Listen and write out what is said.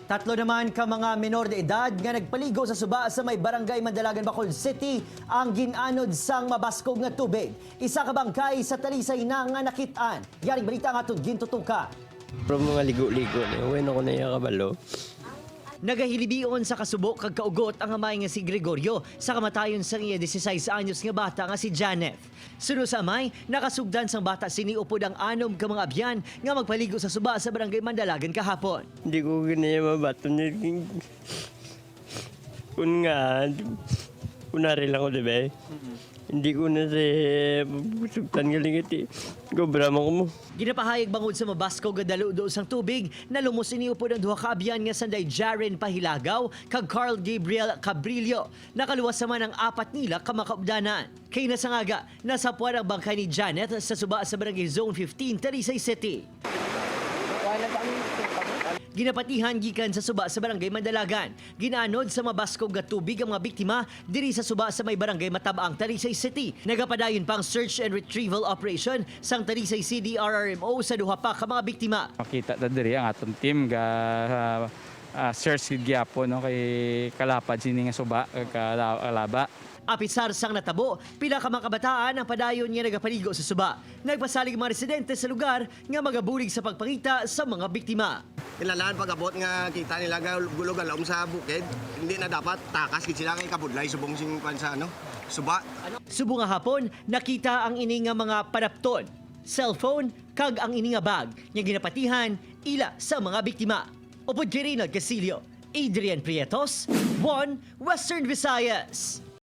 Tatlo naman ka mga menor de edad nga nagpaligo sa suba sa may barangay Mandalagan, Bacolod City ang ginanod sang mabaskog nga tubig. Isa ka bangkay sa talisay na nga nakitaan. Yaring balita nga itong gintutuka. Pero mga ligo-ligo niya, bueno ko na yung kabalo. Nagahilibion sa kasubok kag kaugot ang amay nga si Gregorio sa kamatayon sang iya 16 anyos nga bata nga si Janeth. Sunod sa amay, nakasugdan sang bata siniupod ang anom ka mga abyan nga magpaligo sa suba sa barangay Mandalagan kahapon. Hindi ko ganyan mabato niya. Kung nga, kunwari lang ko, diba? Hindi ko na sugtan nga lingit eh. Gobra mo. Ginapahayag bangod sa mabaskog nga daludo sang tubig na lumos iniupod ang duha ka abyan nga sanday Jaren Pahilagaw kag Carl Gabriel Cabrillo. Nakaluwas naman ang apat nila ka makaupdanan. Kay nasangaga, nasapwan ang bangkay ni Janet sa suba sa barangay Zone 15, Talisay City. Ginapatihan gikan sa suba sa barangay Mandalagan. Ginanod sa mabaskog nga tubig ang mga biktima diri sa suba sa may barangay Matabaang, Talisay City. Nagapadayon pang search and retrieval operation sang Talisay CDRRMO sa duha pa ka mga biktima. Makita ta diri ang atong team ga search gyapon no kay kalapad sini nga suba kalaba. Apisar sang natabo, pila ka mga kabataan ang padayon nga nagapaligo sa suba. Nagpasalig mga residente sa lugar nga magabulig sa pagpangita sa mga biktima. Ilalaan pag-abot nga kita nila gulog-alom sa bukid, hindi na dapat takas kit sila kay kabudlay subong sing sa suba. Subo nga hapon, nakita ang ini nga mga panapton, cellphone, kag ang ini nga bag nga ginapatihan ila sa mga biktima. Upod kay Rinald Casilio, Adrian Prietos, 1 Western Visayas.